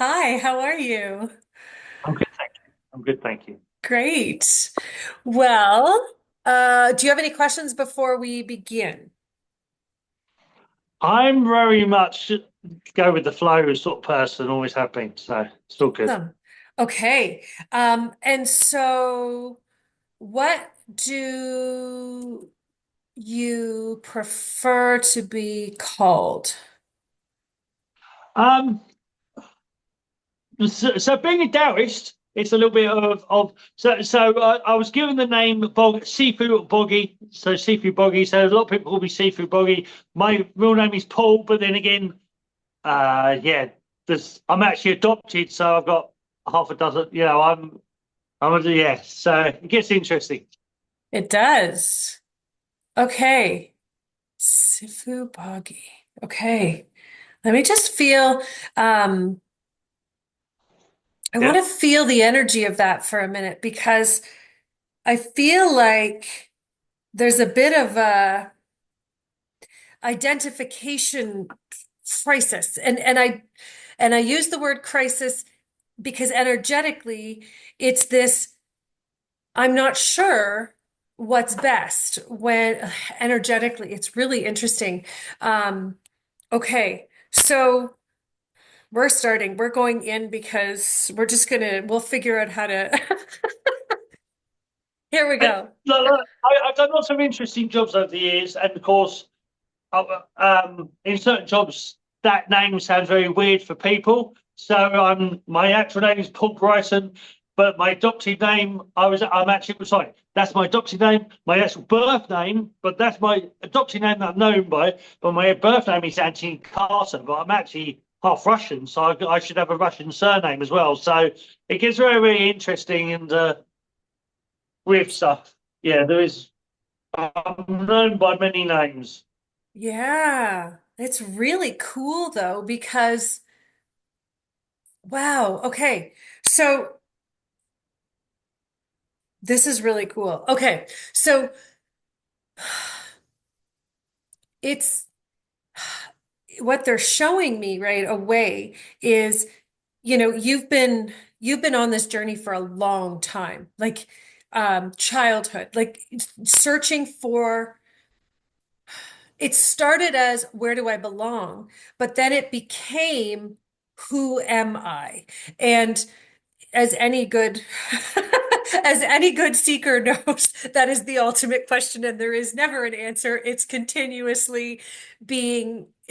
Hi, how are you? I'm good, thank you. I'm good, thank you. Great. Well, do you have any questions before we begin? I'm very much go with the flow sort of person, always have been, so it's all good. Awesome. Okay. And so what do you prefer to be called? Um, so being a Taoist, it's a little bit I was given the name Seafood Boggy, so Seafood Boggy. So a lot of people call me Seafood Boggy. My real name is Paul, but then again, yeah, I'm actually adopted, so I've got half a dozen. Yeah. So it gets interesting. It does. Okay. Sifu Boggy. Okay. Let me just feel, um, I want Yeah. to feel the energy of that for a minute because I feel like there's a bit of a identification crisis. And I use the word crisis because energetically it's this I'm not sure what's best when energetically it's really interesting. Um, okay, so we're going in because we'll figure out how to here we go. Look, I've done lots of interesting jobs over the years, and of course, in certain jobs, that name sounds very weird for people. So my actual name is Paul Bryson, but my adopted name, I'm actually sorry, that's my adopted name, my actual birth name, but that's my adopted name that I'm known by. But my birth name is Anthony Carter, but I'm actually half Russian, so I should have a Russian surname as well. So it gets very, very interesting and weird stuff. Yeah, there is. I'm known by many names. Yeah, it's really cool though because wow, okay. So this is really cool. Okay. So it's what they're showing me right away is, you've been on this journey for a long time, like childhood, like searching for it started as where do I belong? But then it became who am I? And as any good as any good seeker knows, that is the ultimate question, and there is never an answer. It's continuously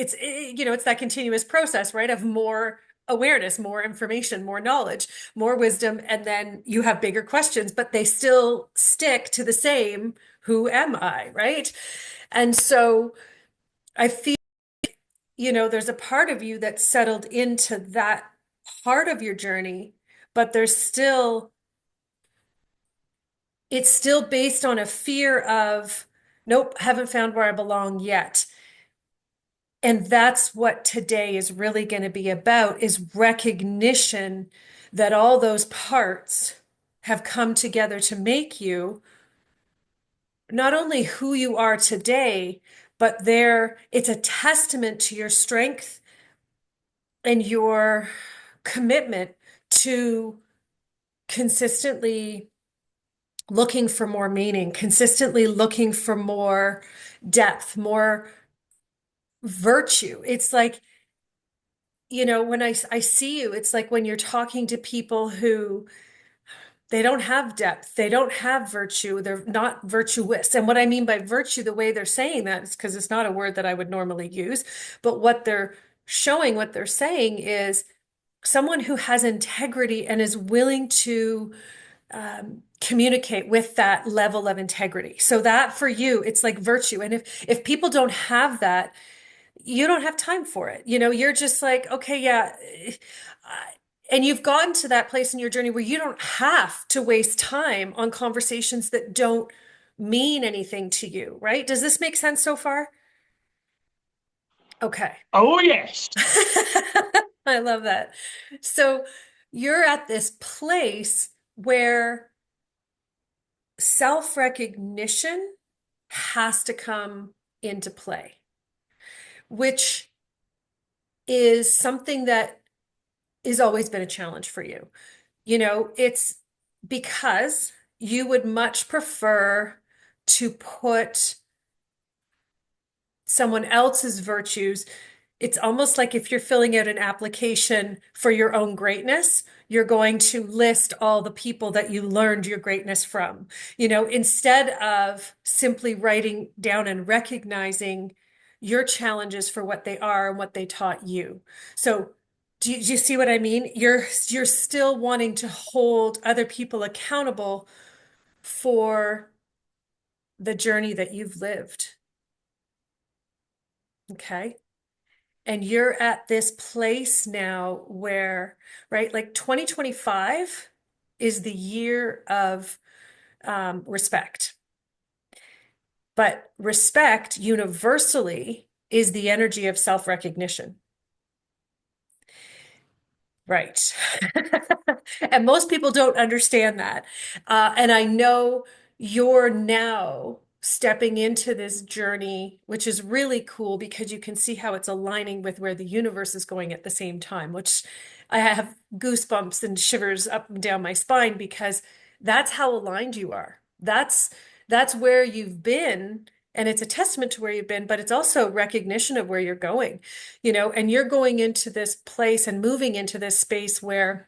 it's that continuous process, right? Of more awareness, more information, more knowledge, more wisdom, and then you have bigger questions, but they still stick to the same, who am I, right? And so I feel, there's a part of you that's settled into that part of your journey, but it's still based on a fear of, nope, haven't found where I belong yet. And that's what today is really going to be about, is recognition that all those parts have come together to make you not only who you are today, but it's a testament to your strength and your commitment to consistently looking for more meaning, consistently looking for more depth, more virtue. It's like, when I see you, it's like when you're talking to people who they don't have depth, they don't have virtue, they're not virtuous. And what I mean by virtue, the way they're saying that is because it's not a word that I would normally use, but what they're showing, what they're saying is someone who has integrity and is willing to communicate with that level of integrity. So that for you, it's like virtue. And if people don't have that, you don't have time for it. You're just like, okay, yeah. And you've gotten to that place in your journey where you don't have to waste time on conversations that don't mean anything to you, right? Does this make sense so far? Okay. Oh yes. I love that. So you're at this place where self-recognition has to come into play, which is something that is always been a challenge for you. It's because you would much prefer to put someone else's virtues. It's almost like if you're filling out an application for your own greatness, you're going to list all the people that you learned your greatness from, instead of simply writing down and recognizing your challenges for what they are and what they taught you. So, do you see what I mean? You're still wanting to hold other people accountable for the journey that you've lived. Okay. And you're at this place now where, right, like 2025 is the year of respect. But respect universally is the energy of self-recognition. Right. And most people don't understand that. And I know you're now stepping into this journey, which is really cool because you can see how it's aligning with where the universe is going at the same time, which I have goosebumps and shivers up and down my spine because that's how aligned you are. That's where you've been, and it's a testament to where you've been, but it's also recognition of where you're going, and you're going into this place and moving into this space where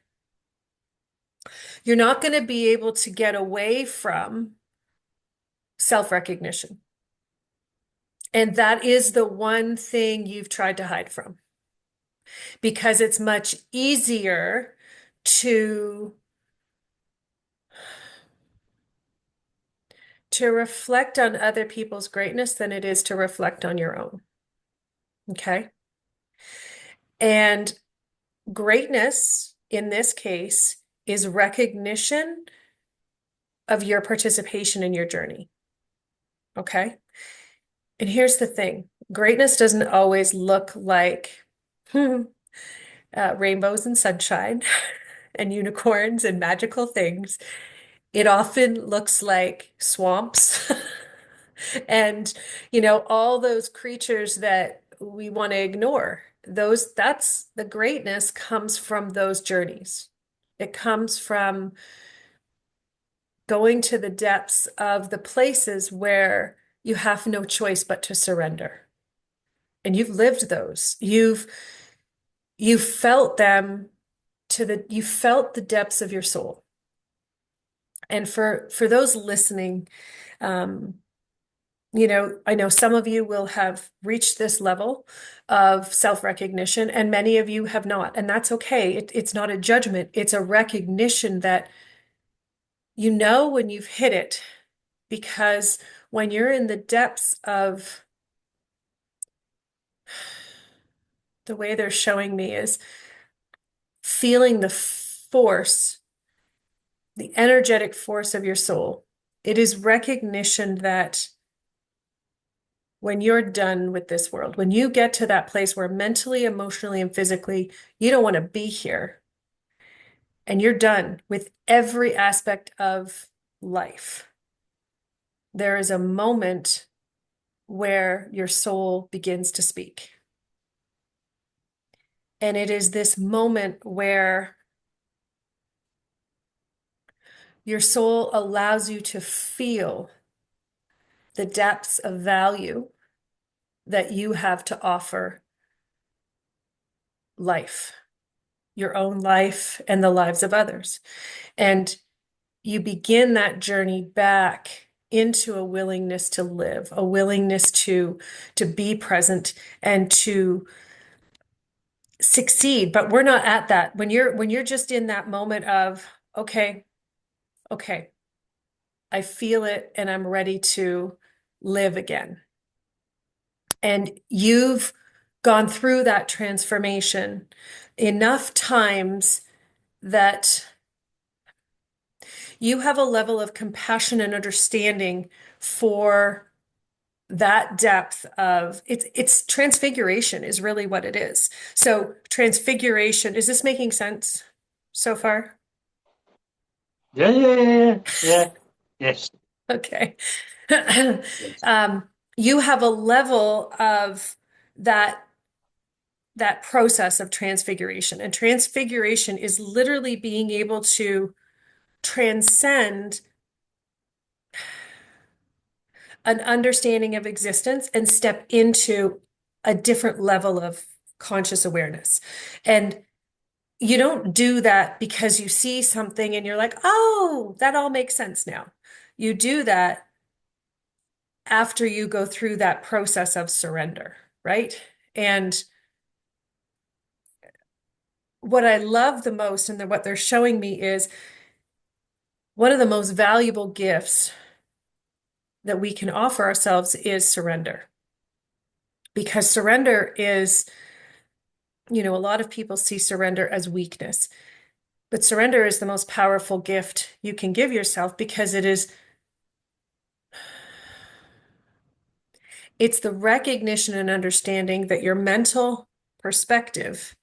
you're not going to be able to get away from self-recognition. And that is the one thing you've tried to hide from because it's much easier to reflect on other people's greatness than it is to reflect on your own. Okay? And greatness in this case is recognition of your participation in your journey. Okay. And here's the thing, greatness doesn't always look like rainbows and sunshine and unicorns and magical things. It often looks like swamps and, all those creatures that we want to ignore. That's the greatness comes from those journeys. It comes from going to the depths of the places where you have no choice but to surrender. And you've lived those. You've felt them you felt the depths of your soul. And for those listening, um, I know some of you will have reached this level of self-recognition, and many of you have not. And that's okay. It's not a judgment, it's a recognition that when you've hit it, because when you're in the depths of the way they're showing me is feeling the force, the energetic force of your soul. It is recognition that when you're done with this world, when you get to that place where mentally, emotionally, and physically, you don't want to be here, and you're done with every aspect of life, there is a moment where your soul begins to speak. And it is this moment where your soul allows you to feel the depths of value that you have to offer life, your own life, and the lives of others. And you begin that journey back into a willingness to live, a willingness to be present and to succeed. But we're not at that. When you're just in that moment of, okay, okay, I feel it and I'm ready to live again. And you've gone through that transformation enough times that you have a level of compassion and understanding for that depth of it's transfiguration is really what it is. So transfiguration, is this making sense so far? Yeah, yeah, yeah, yeah, yeah. Yes, Okay. yes. You have a level of that that process of transfiguration. And transfiguration is literally being able to transcend an understanding of existence and step into a different level of conscious awareness. And you don't do that because you see something and you're like, oh, that all makes sense now. You do that after you go through that process of surrender, right? And what I love the most and what they're showing me is one of the most valuable gifts that we can offer ourselves is surrender. Because surrender is, a lot of people see surrender as weakness, but surrender is the most powerful gift you can give yourself because it's the recognition and understanding that your mental perspective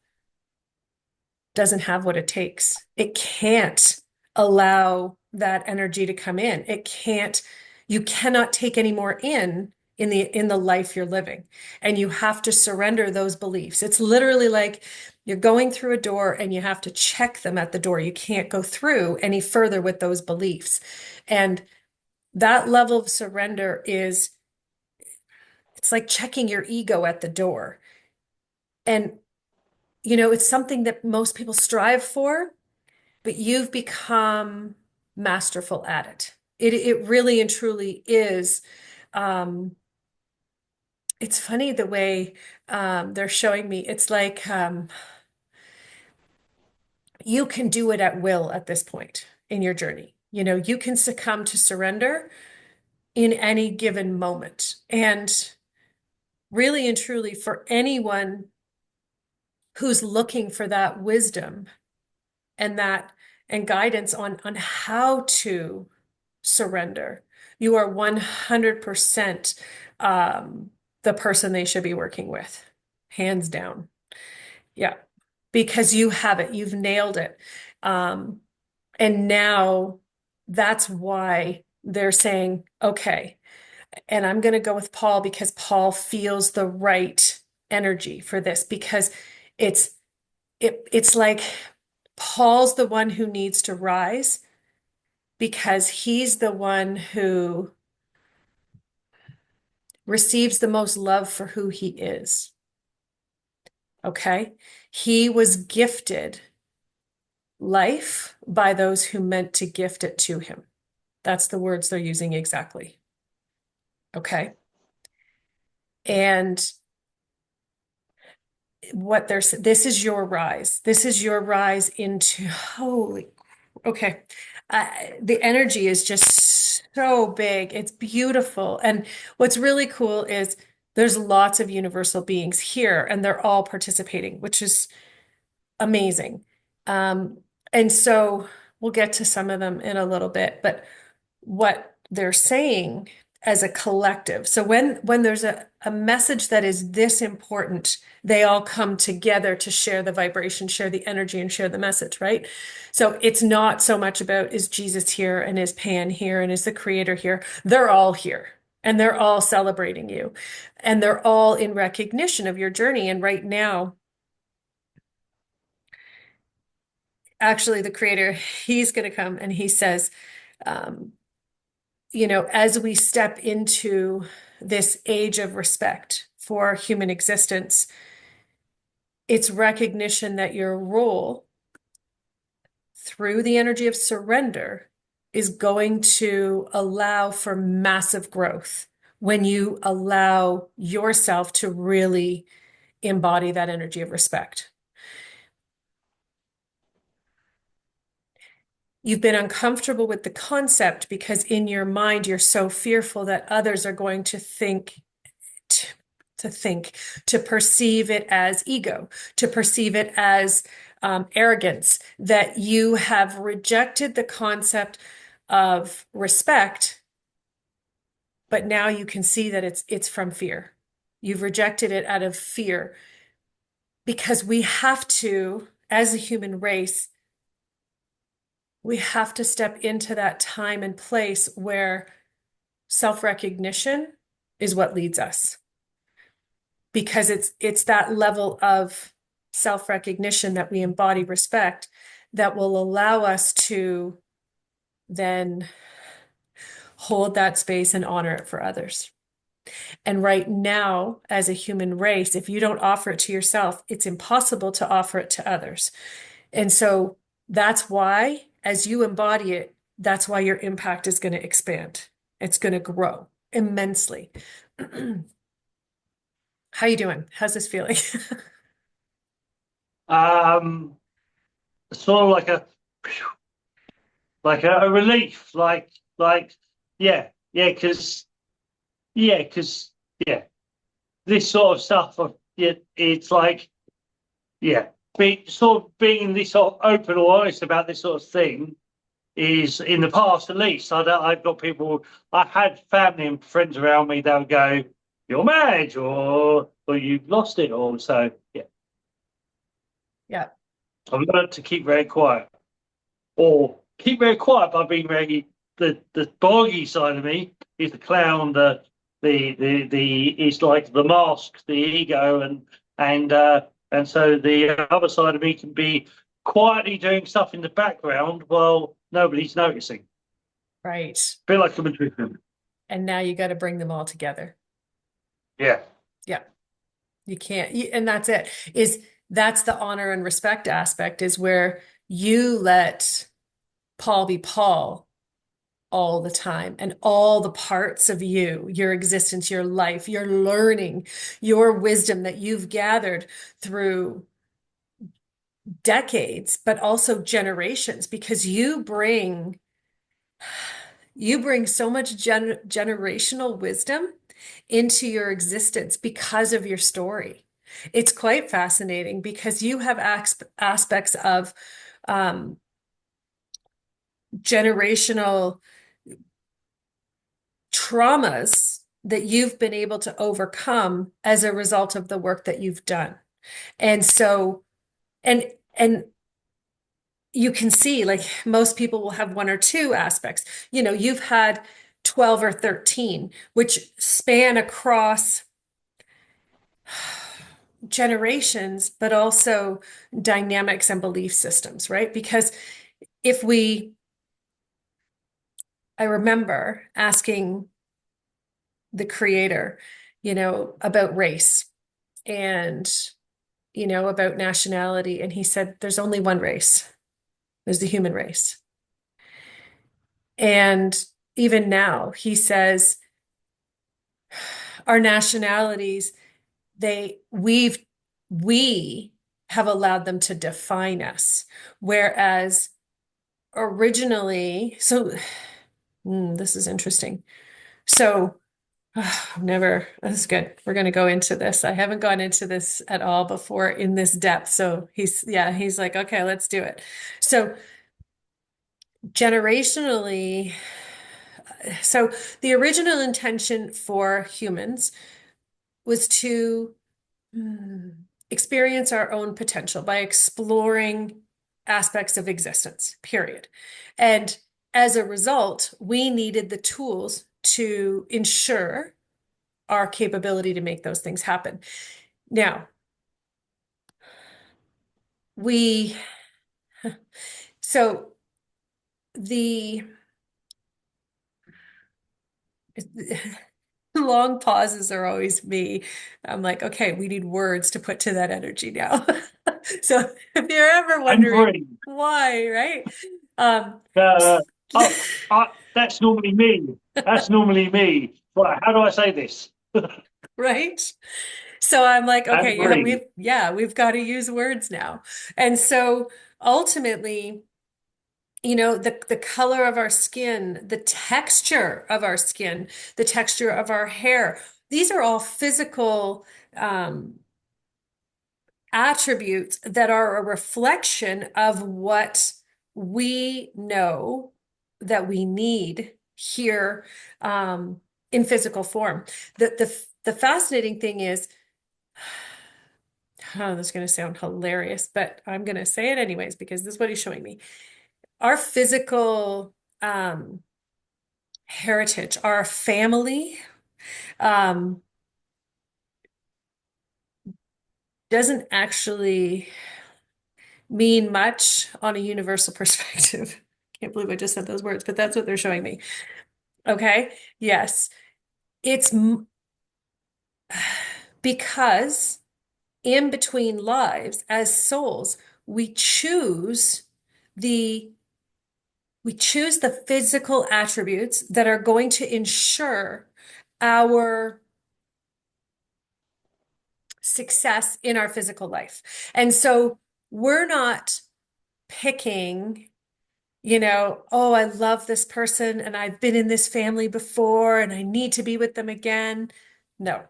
doesn't have what it takes. It can't allow that energy to come in. You cannot take any more in the life you're living. And you have to surrender those beliefs. It's literally like you're going through a door and you have to check them at the door. You can't go through any further with those beliefs. And that level of surrender it's like checking your ego at the door. And, it's something that most people strive for, but you've become masterful at it. It really and truly is. Um, it's funny the way they're showing me. It's like you can do it at will at this point in your journey. You can succumb to surrender in any given moment. And really and truly, for anyone who's looking for that wisdom and that and guidance on how to surrender, you are 100% the person they should be working with, hands down. Yeah, because you have it, you've nailed it. Um, and now that's why they're saying, okay, and I'm going to go with Paul because Paul feels the right energy for this because it's it's like Paul's the one who needs to rise because he's the one who receives the most love for who he is. Okay? He was gifted life by those who meant to gift it to him. That's the words they're using exactly. Okay? And this is your rise. This is your rise into holy, okay. The energy is just so big. It's beautiful. And what's really cool is there's lots of universal beings here and they're all participating, which is amazing. Um, and so we'll get to some of them in a little bit, but what they're saying as a collective. So when there's a message that is this important, they all come together to share the vibration, share the energy, and share the message, right? So it's not so much about is Jesus here and is Pan here and is the creator here? They're all here and they're all celebrating you and they're all in recognition of your journey. And right now, actually, the creator, he's going to come and he says, um, as we step into this age of respect for human existence, it's recognition that your role through the energy of surrender is going to allow for massive growth when you allow yourself to really embody that energy of respect. You've been uncomfortable with the concept because in your mind, you're so fearful that others are going to to think, to perceive it as ego, to perceive it as arrogance, that you have rejected the concept of respect, but now you can see that it's from fear. You've rejected it out of fear because we have to, as a human race, we have to step into that time and place where self-recognition is what leads us. because it's that level of self-recognition that we embody respect that will allow us to then hold that space and honor it for others. And right now, as a human race, if you don't offer it to yourself, it's impossible to offer it to others. And so that's why, as you embody it, that's why your impact is going to expand. It's going to grow immensely. How you doing? How's this feeling? Um, sort of like a relief, yeah, yeah, because yeah, this sort of stuff of yeah, it's like yeah, being this sort of open or honest about this sort of thing is in the past at least. I've got people, I had family and friends around me that would go, "You're mad," or "You've lost it," or so. Yeah, Yeah, I've learned to keep very quiet, or keep very quiet by being very the boggy side of me is the clown, the it's like the mask, the ego, and so the other side of me can be quietly doing stuff in the background while nobody's noticing. right. Feel like a magician. And now you got to bring them all together. Yeah. Yeah, you can't. And that's it. That's the honor and respect aspect is where you let Paul be Paul all the time and all the parts of you, your existence, your life, your learning, your wisdom that you've gathered through decades, but also generations, because you bring so much generational wisdom into your existence because of your story. It's quite fascinating because you have aspects of um, generational traumas that you've been able to overcome as a result of the work that you've done. And so, and and you can see like most people will have one or two aspects. You've had 12 or 13, which span across generations, but also dynamics and belief systems, right? Because if we, I remember asking the creator, about race and, about nationality. And he said, there's only one race. There's the human race. And even now, he says, our nationalities, we have allowed them to define us. Whereas originally, this is interesting. So this is good. We're going to go into this. I haven't gone into this at all before in this depth. So he's like, okay, let's do it. So generationally, so the original intention for humans was to experience our own potential by exploring aspects of existence, period. And as a result, we needed the tools to ensure our capability to make those things happen. Now, we, so the long pauses are always me. I'm like, okay, we need words to put to that energy now. So if you're ever And wondering breathe. why, right? Um, Uh, oh, that's normally me. That's normally me. Right, how do I say this? right? So I'm like, And okay, breathe. we've got to use words now. And so ultimately, the color of our skin, the texture of our skin, the texture of our hair, these are all physical attributes that are a reflection of what we know that we need here in physical form. The fascinating thing is, oh, this is going to sound hilarious, but I'm going to say it anyways because this is what he's showing me. Our physical heritage, our family, um, doesn't actually mean much on a universal perspective. Can't believe I just said those words, but that's what they're showing me. Okay. Yes. It's because in between lives as souls, we choose the we choose the physical attributes that are going to ensure our success in our physical life. And so we're not picking, oh, I love this person and I've been in this family before and I need to be with them again. No,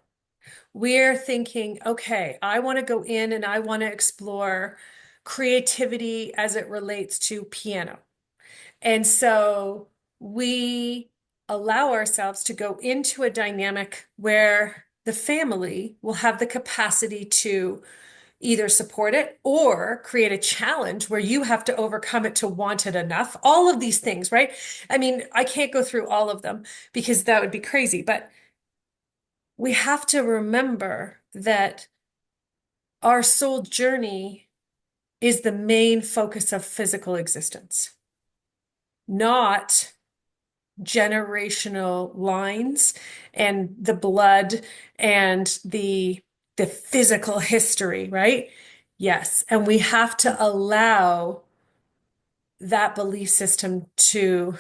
we're thinking, okay, I want to go in and I want to explore creativity as it relates to piano. And so we allow ourselves to go into a dynamic where the family will have the capacity to either support it or create a challenge where you have to overcome it to want it enough. All of these things, right? I mean, I can't go through all of them because that would be crazy, but we have to remember that our soul journey is the main focus of physical existence, not generational lines and the blood and the physical history, right? Yes, and we have to allow that belief system to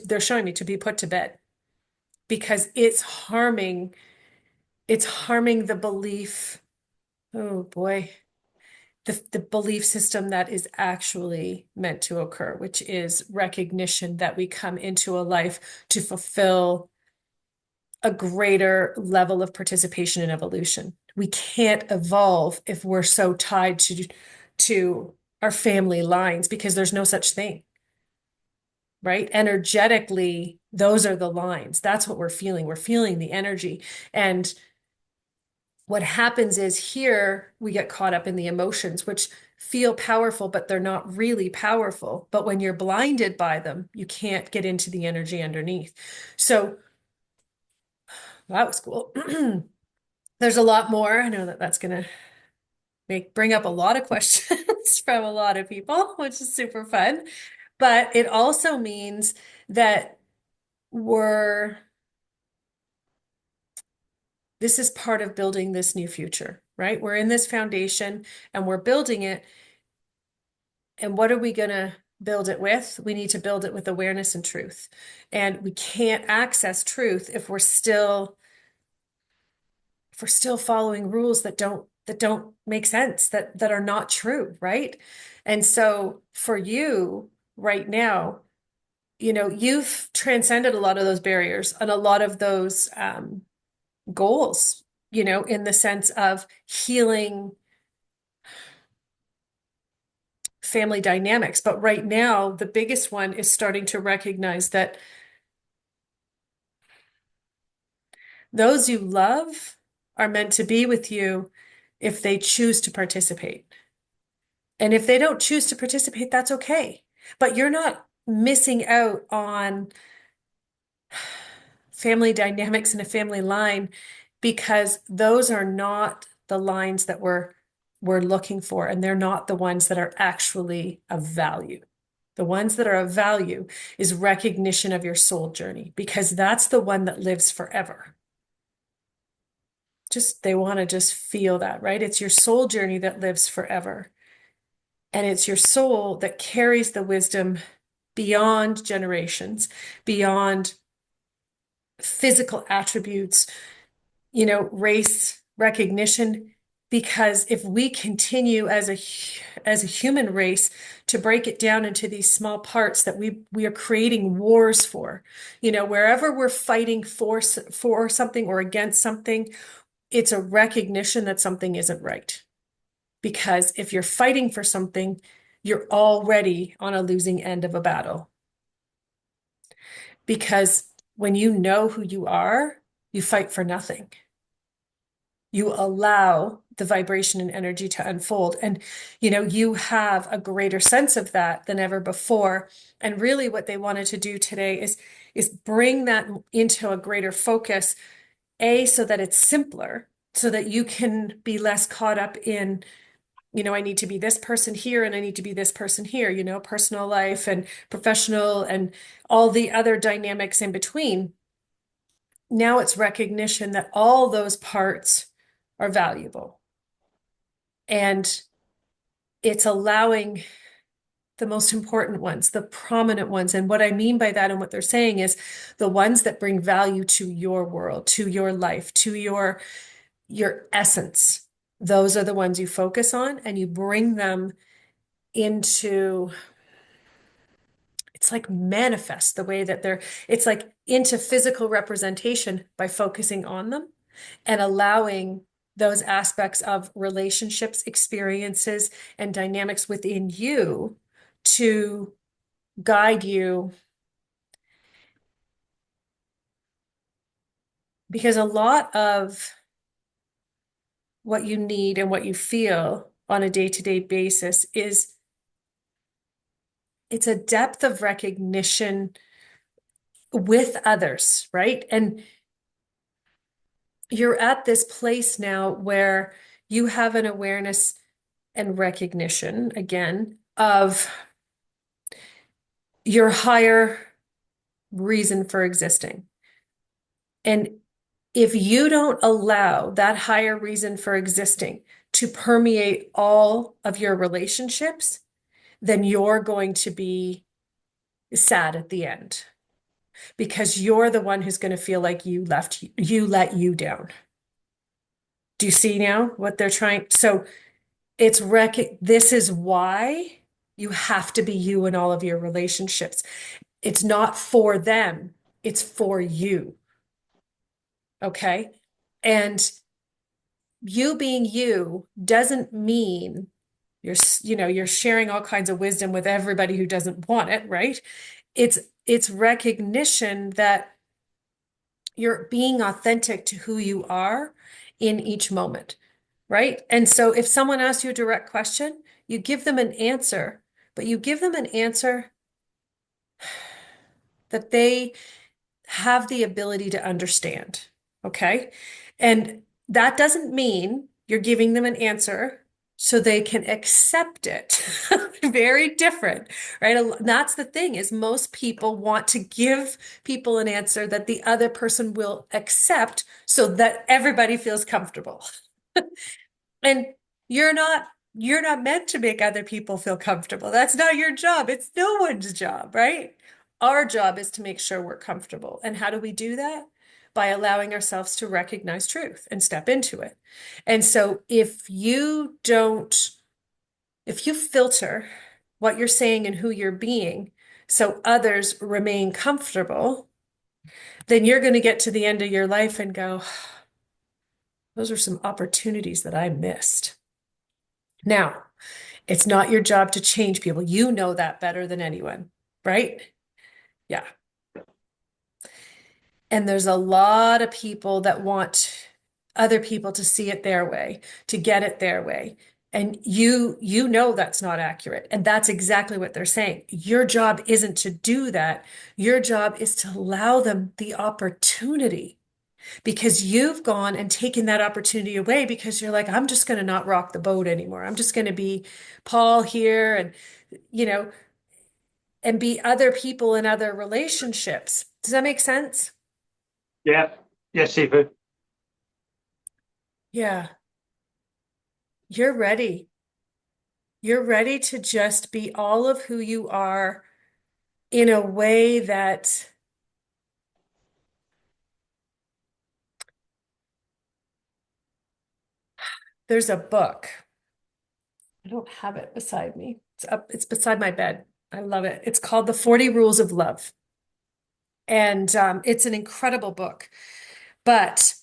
they're showing me to be put to bed because it's harming the belief. Oh boy. The belief system that is actually meant to occur, which is recognition that we come into a life to fulfill a greater level of participation in evolution. We can't evolve if we're so tied to our family lines because there's no such thing, right? Energetically, those are the lines. That's what we're feeling. We're feeling the energy. And what happens is here we get caught up in the emotions, which feel powerful, but they're not really powerful. But when you're blinded by them, you can't get into the energy underneath. So that was cool. There's a lot more. I know that that's going to bring up a lot of questions from a lot of people, which is super fun. But it also means that we're this is part of building this new future, right? We're in this foundation and we're building it. And what are we going to build it with? We need to build it with awareness and truth. And we can't access truth if we're still following rules that don't make sense, that are not true, right? And so for you right now, you've transcended a lot of those barriers and a lot of those goals, in the sense of healing family dynamics. But right now, the biggest one is starting to recognize that those you love are meant to be with you if they choose to participate. And if they don't choose to participate, that's okay. But you're not missing out on family dynamics in a family line because those are not the lines that we're looking for, and they're not the ones that are actually of value. The ones that are of value is recognition of your soul journey because that's the one that lives forever. Just they want to just feel that, right? It's your soul journey that lives forever. And it's your soul that carries the wisdom beyond generations, beyond physical attributes, race recognition. Because if we continue as a human race to break it down into these small parts that we are creating wars for, wherever we're fighting for something or against something, it's a recognition that something isn't right. Because if you're fighting for something, you're already on a losing end of a battle. Because when you know who you are, you fight for nothing. You allow the vibration and energy to unfold. And, you have a greater sense of that than ever before. And really what they wanted to do today is bring that into a greater focus, so that it's simpler so that you can be less caught up in, I need to be this person here and I need to be this person here, personal life and professional and all the other dynamics in between. Now it's recognition that all those parts are valuable. And it's allowing the most important ones, the prominent ones. And what I mean by that and what they're saying is the ones that bring value to your world, to your life, to your essence. Those are the ones you focus on and you bring them into, it's like manifest the way that it's like into physical representation by focusing on them and allowing those aspects of relationships, experiences, and dynamics within you to guide you. Because a lot of what you need and what you feel on a day-to-day basis is it's a depth of recognition with others, right? And you're at this place now where you have an awareness and recognition again of your higher reason for existing. And if you don't allow that higher reason for existing to permeate all of your relationships, then you're going to be sad at the end because you're the one who's going to feel like you let you down. Do you see now what they're trying? So this is why you have to be you in all of your relationships. It's not for them, it's for you. Okay. And you being you doesn't mean you're sharing all kinds of wisdom with everybody who doesn't want it, right? It's recognition that you're being authentic to who you are in each moment, right? And so if someone asks you a direct question, you give them an answer, but you give them an answer that they have the ability to understand. Okay. And that doesn't mean you're giving them an answer so they can accept it. Very different, right? That's the thing is most people want to give people an answer that the other person will accept so that everybody feels comfortable. And you're not you're not meant to make other people feel comfortable. That's not your job. It's no one's job, right? Our job is to make sure we're comfortable. And how do we do that? By allowing ourselves to recognize truth and step into it. And so if you filter what you're saying and who you're being so others remain comfortable, then you're going to get to the end of your life and go, those are some opportunities that I missed. Now, it's not your job to change people. You know that better than anyone, right? Yeah. And there's a lot of people that want other people to see it their way, to get it their way. And you know that's not accurate. And that's exactly what they're saying. Your job isn't to do that. Your job is to allow them the opportunity because you've gone and taken that opportunity away because you're like, I'm just going to not rock the boat anymore. I'm just going to be Paul here and, you know, and be other people in other relationships. Does that make sense? Yeah. Yes, Stephen. Yeah. You're ready. You're ready to just be all of who you are in a way that there's a book. I don't have it beside me. It's beside my bed. I love it. It's called The 40 Rules of Love. And it's an incredible book. But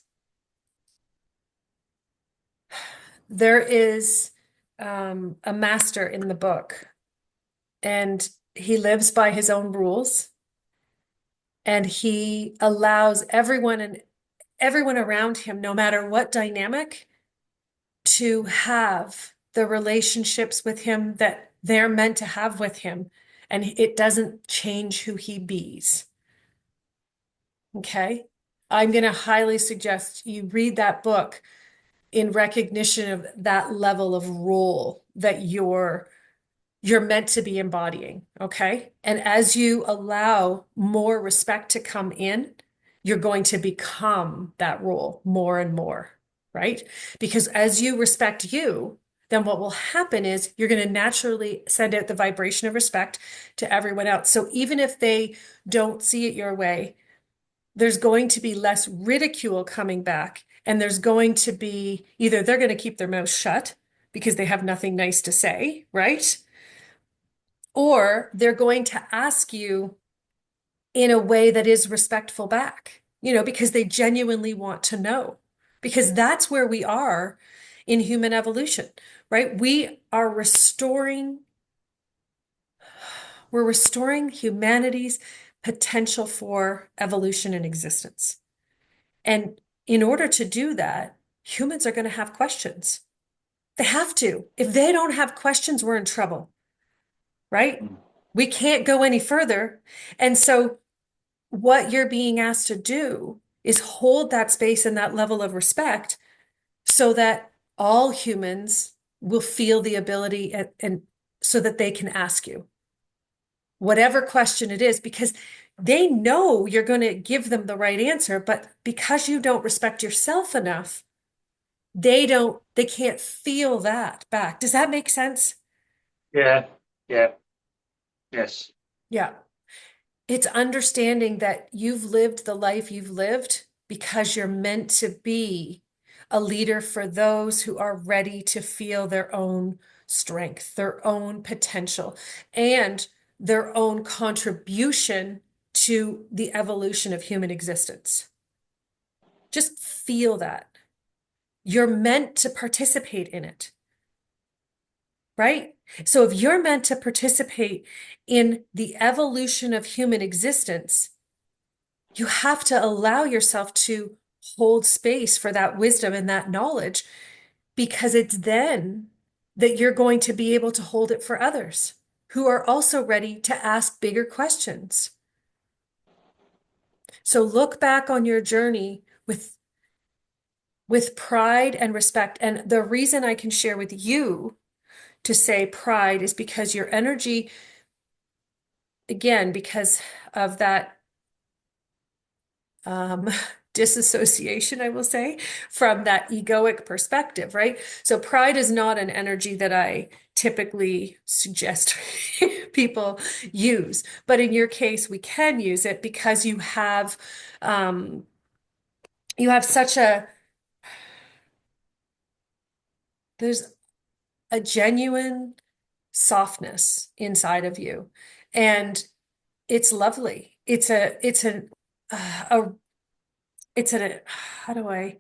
there is a master in the book, and he lives by his own rules, and he allows everyone around him, no matter what dynamic, to have the relationships with him that they're meant to have with him, and it doesn't change who he bees. Okay. I'm going to highly suggest you read that book in recognition of that level of role that you're meant to be embodying, okay? And as you allow more respect to come in, you're going to become that role more and more, right? Because as you respect you, then what will happen is you're going to naturally send out the vibration of respect to everyone else. So even if they don't see it your way, there's going to be less ridicule coming back. And there's going to be either they're going to keep their mouth shut because they have nothing nice to say, right? Or they're going to ask you in a way that is respectful back, because they genuinely want to know. Because that's where we are in human evolution, right? We're restoring humanity's potential for evolution and existence. And in order to do that, humans are going to have questions. They have to. If they don't have questions, we're in trouble, right? Mm. We can't go any further. And so what you're being asked to do is hold that space and that level of respect so that all humans will feel the ability and so that they can ask you whatever question it is, because they know you're going to give them the right answer, but because you don't respect yourself enough, they can't feel that back. Does that make sense? Yeah, yeah, yes. Yeah. It's understanding that you've lived the life you've lived because you're meant to be a leader for those who are ready to feel their own strength, their own potential, and their own contribution to the evolution of human existence. Just feel that. You're meant to participate in it, right? So if you're meant to participate in the evolution of human existence, you have to allow yourself to hold space for that wisdom and that knowledge because it's then that you're going to be able to hold it for others who are also ready to ask bigger questions. So look back on your journey with pride and respect. And the reason I can share with you to say pride is because your energy, again, because of that um, disassociation, I will say, from that egoic perspective, right? So pride is not an energy that I typically suggest people use, but in your case, we can use it because um, you have such there's a genuine softness inside of you, and it's lovely. A, it's an, how do I,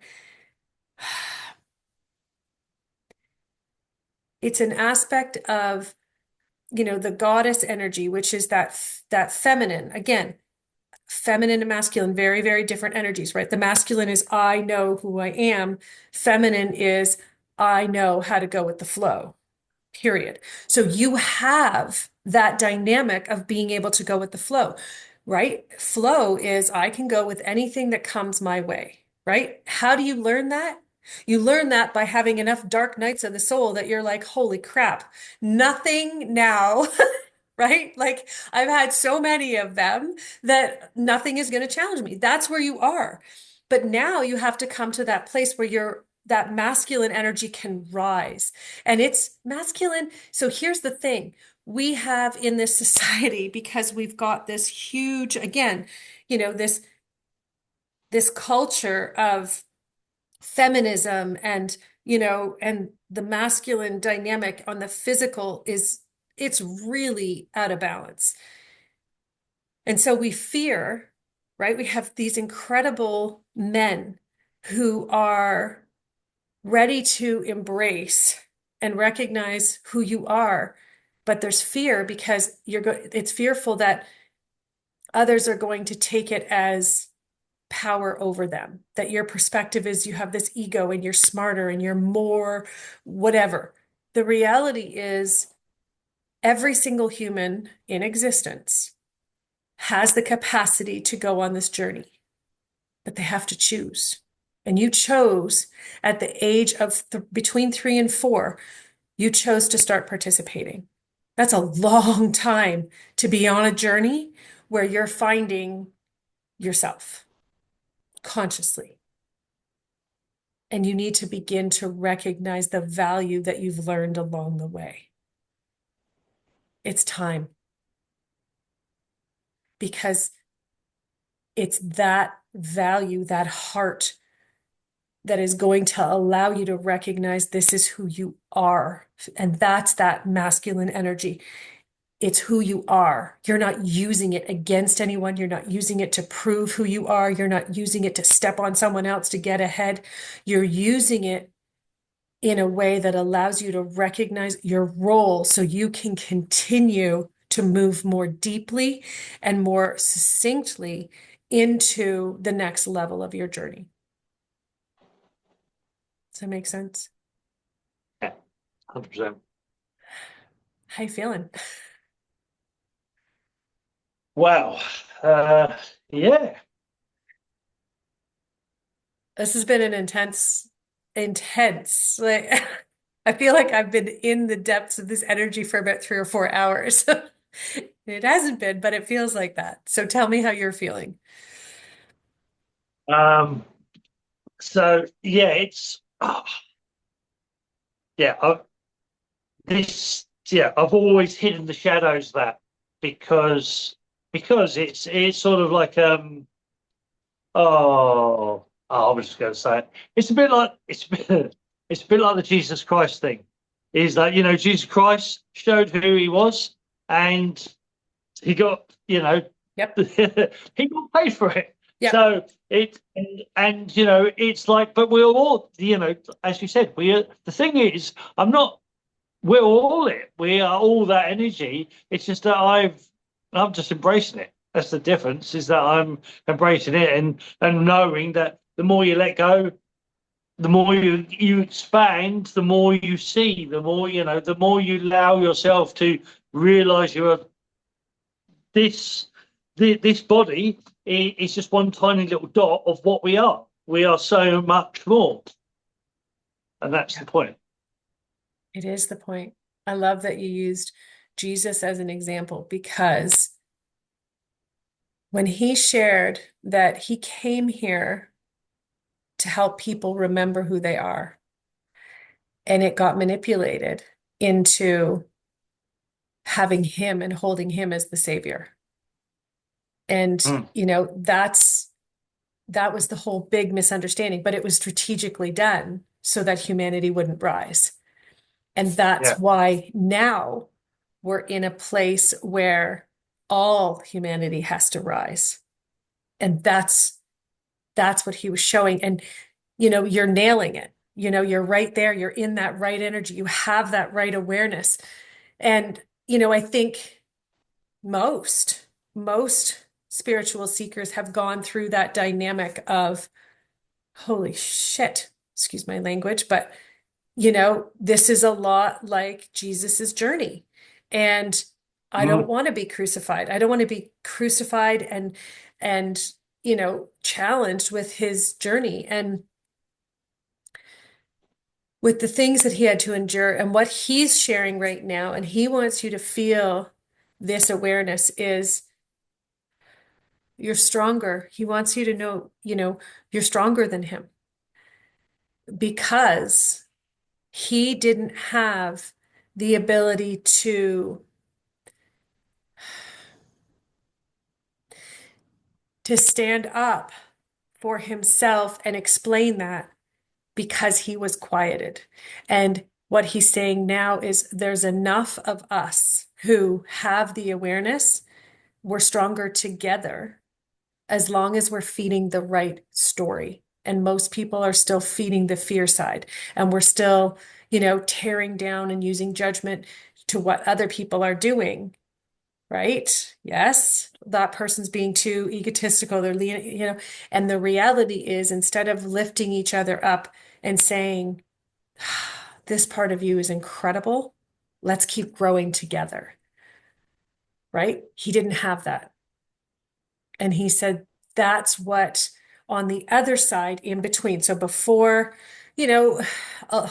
it's an aspect of the goddess energy, which is that feminine. Again, feminine and masculine, very, very different energies, right? The masculine is I know who I am. Feminine is I know how to go with the flow, period. So you have that dynamic of being able to go with the flow, right? Flow is I can go with anything that comes my way, right? How do you learn that? You learn that by having enough dark nights of the soul that you're like, holy crap, nothing now, right? Like I've had so many of them that nothing is going to challenge me. That's where you are. But now you have to come to that place where that masculine energy can rise. And it's masculine. So here's the thing. We have in this society, because we've got this huge, again, this culture of feminism and the masculine dynamic on the physical it's really out of balance. And so we fear, right? We have these incredible men who are ready to embrace and recognize who you are. But there's fear because it's fearful that others are going to take it as power over them, that your perspective is you have this ego and you're smarter and you're more whatever. The reality is every single human in existence has the capacity to go on this journey, but they have to choose. And you chose at the age of between 3 and 4, you chose to start participating. That's a long time to be on a journey where you're finding yourself consciously. And you need to begin to recognize the value that you've learned along the way. It's time because it's that value, that heart that is going to allow you to recognize this is who you are. And that's that masculine energy. It's who you are. You're not using it against anyone. You're not using it to prove who you are. You're not using it to step on someone else to get ahead. You're using it in a way that allows you to recognize your role so you can continue to move more deeply and more succinctly into the next level of your journey. Does that make sense? Yeah, 100%. How you feeling? Wow. Yeah. This has been an intense, like I feel like I've been in the depths of this energy for about 3 or 4 hours. It hasn't been, but it feels like that. So tell me how you're feeling. Um, so yeah, it's yeah, I've always hidden the shadows of that because it's sort of like I was just going to say it. It's a bit like it's a bit like the Jesus Christ thing. Is that Jesus Christ showed who he was, and he got Yep. he got paid for it. Yep. So and it's like, but we're all as you said, we are. The thing is, I'm not. We're all it. We are all that energy. It's just that I'm just embracing it. That's the difference. Is that I'm embracing it and knowing that the more you let go, the more you expand, the more you see, the more the more you allow yourself to realize you're this this body is just one tiny little dot of what we are. We are so much more, and that's Yeah. the point. It is the point. I love that you used Jesus as an example because when he shared that he came here to help people remember who they are, and it got manipulated into having him and holding him as the savior. And, Mm, that was the whole big misunderstanding, but it was strategically done so that humanity wouldn't rise. And that's yeah. why now we're in a place where all humanity has to rise. And that's what he was showing. And, you're nailing it. You're right there. You're in that right energy. You have that right awareness. And, I think most spiritual seekers have gone through that dynamic of, holy shit, excuse my language, but this is a lot like Jesus's journey. And I don't Mm, want to be crucified. I don't want to be crucified and challenged with his journey and with the things that he had to endure and what he's sharing right now. And he wants you to feel this awareness is you're stronger. He wants you to know, you're stronger than him because he didn't have the ability to stand up for himself and explain that because he was quieted. And what he's saying now is there's enough of us who have the awareness. We're stronger together as long as we're feeding the right story. And most people are still feeding the fear side. And we're still, tearing down and using judgment to what other people are doing. Right? Yes, that person's being too egotistical. They're leaning, and the reality is instead of lifting each other up and saying, this part of you is incredible, let's keep growing together. Right? He didn't have that. And he said, that's what on the other side in between. So before, you know, uh,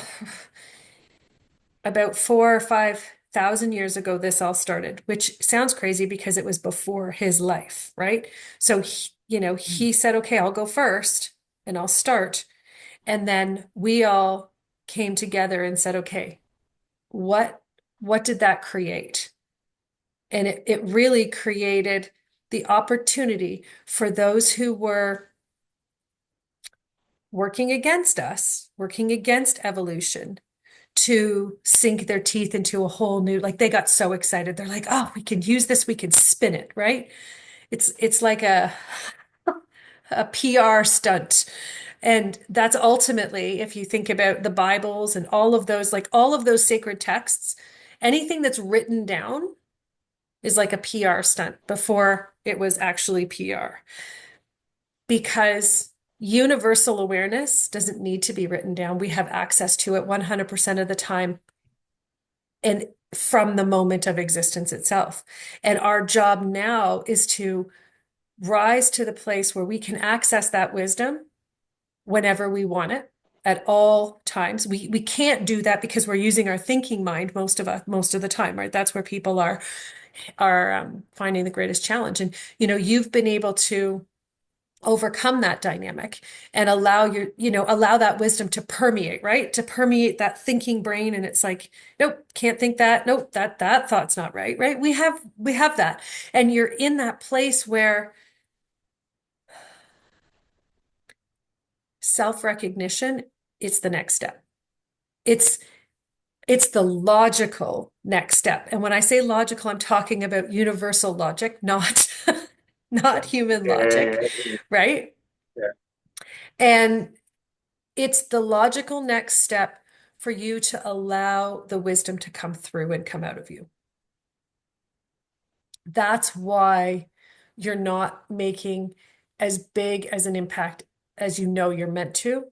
about 4 or 5 thousand years ago, this all started, which sounds crazy because it was before his life, right? So, he said, okay, I'll go first and I'll start. And then we all came together and said, okay, what, what did that create? And it really created the opportunity for those who were working against us, working against evolution, to sink their teeth into a whole new, like they got so excited. They're like, oh, we can use this, we can spin it, right? It's like a PR stunt. And that's ultimately, if you think about the Bibles and all of those, like all of those sacred texts, anything that's written down is like a PR stunt before it was actually PR. Because universal awareness doesn't need to be written down. We have access to it 100% of the time and from the moment of existence itself. And our job now is to rise to the place where we can access that wisdom whenever we want it at all times. We can't do that because we're using our thinking mind most of the time, right? That's where people are finding the greatest challenge. And you've been able to overcome that dynamic and allow that wisdom to permeate, right? To permeate that thinking brain. And it's like, nope, can't think that. Nope, that thought's not right, right? We have that. And you're in that place where self-recognition, it's the next step. It's it's the logical next step. And when I say logical, I'm talking about universal logic, not not human logic, Yeah, right? yeah. And it's the logical next step for you to allow the wisdom to come through and come out of you. That's why you're not making as big as an impact as you know you're meant to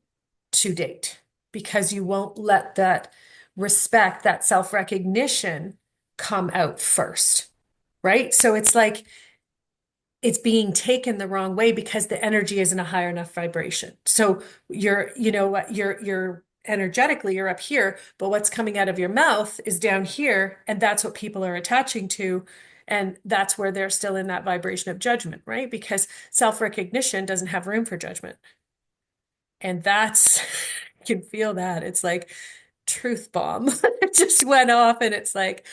date, because you won't let that respect, that self-recognition come out first, right? So it's like it's being taken the wrong way because the energy isn't a high enough vibration. So you're energetically you're up here, but what's coming out of your mouth is down here, and that's what people are attaching to. And that's where they're still in that vibration of judgment, right? Because self-recognition doesn't have room for judgment. And that's, you can feel that. It's like truth bomb. It just went off, and it's like,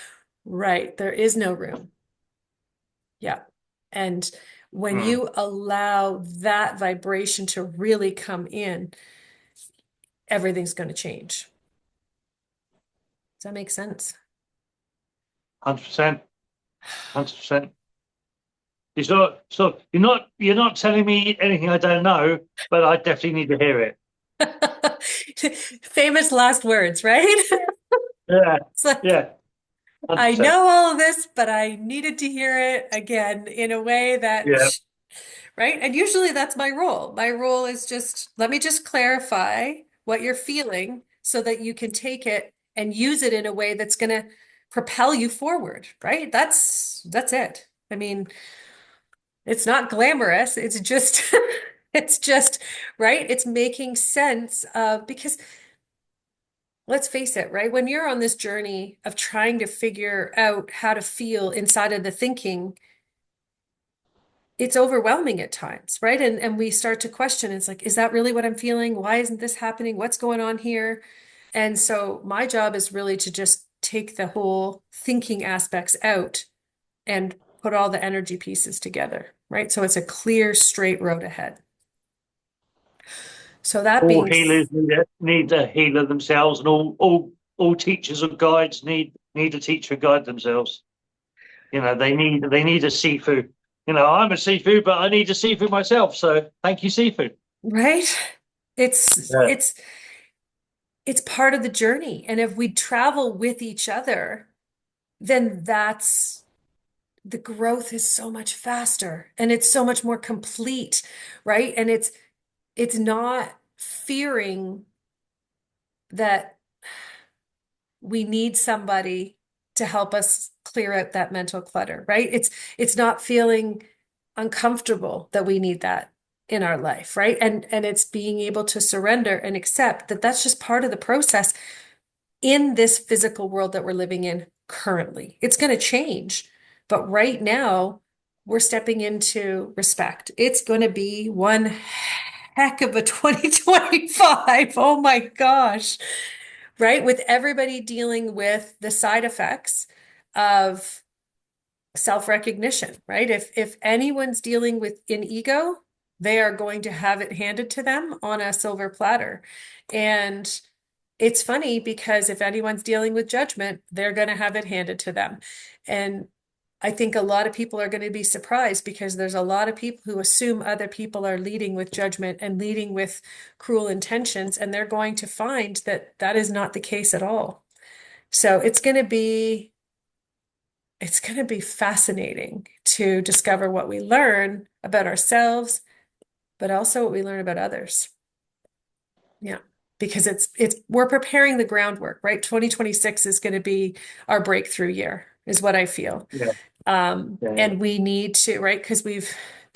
right, there is no room. Yeah. And when Mm. you allow that vibration to really come in, everything's going to change. Does that make sense? 100%. 100%. You're not telling me anything I don't know, but I definitely need to hear it. Famous last words, right? Yeah, It's like, yeah, I 100%. know all of this, but I needed to hear it again in a way that, Yeah. right? And usually that's my role. My role is just, let me just clarify what you're feeling so that you can take it and use it in a way that's going to propel you forward, right? That's it. I mean, it's not glamorous. It's just, it's just, right? It's making sense of, because let's face it, right? When you're on this journey of trying to figure out how to feel inside of the thinking, it's overwhelming at times, right? And we start to question, it's like, is that really what I'm feeling? Why isn't this happening? What's going on here? And so my job is really to just take the whole thinking aspects out and put all the energy pieces together, right? So it's a clear, straight road ahead. So that All being, healers need a healer themselves, and all teachers and guides need a teacher and guide themselves. They need a Sifu. I'm a Sifu, but I need a Sifu myself. So thank you, Sifu. right? It's Yeah. it's it's part of the journey. And if we travel with each other, then that's the growth is so much faster and it's so much more complete, right? And it's not fearing that we need somebody to help us clear out that mental clutter, right? It's not feeling uncomfortable that we need that. in our life, right? And it's being able to surrender and accept that that's just part of the process in this physical world that we're living in currently. It's going to change, but right now we're stepping into respect. It's going to be one heck of a 2025. Oh my gosh, right? With everybody dealing with the side effects of self-recognition, right? If anyone's dealing with an ego, they are going to have it handed to them on a silver platter. And it's funny because if anyone's dealing with judgment, they're going to have it handed to them. And I think a lot of people are going to be surprised because there's a lot of people who assume other people are leading with judgment and leading with cruel intentions, and they're going to find that that is not the case at all. So it's going to be fascinating to discover what we learn about ourselves, but also what we learn about others. Yeah, because it's we're preparing the groundwork, right? 2026 is going to be our breakthrough year, is what I feel. Yeah, yeah, And we need to, right? Because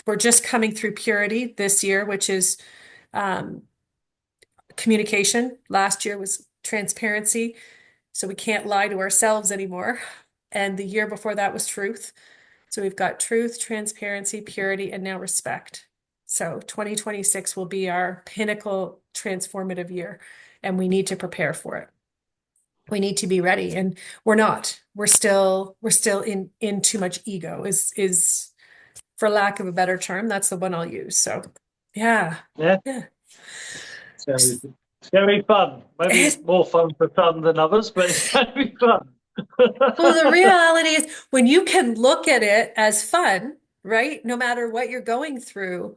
we're just coming through purity this year, which is um, communication. Last year was transparency, so we can't lie to ourselves anymore. And the year before that was truth. So we've got truth, transparency, purity, and now respect. So 2026 will be our pinnacle transformative year, and we need to prepare for it. We need to be ready, and we're not. We're still in too much ego is for lack of a better term, that's the one I'll use. So yeah. yeah. Yeah. So it's going to be fun. Maybe more fun for some than others, but it's going to be fun. Well, the reality is when you can look at it as fun, right? No matter what you're going through,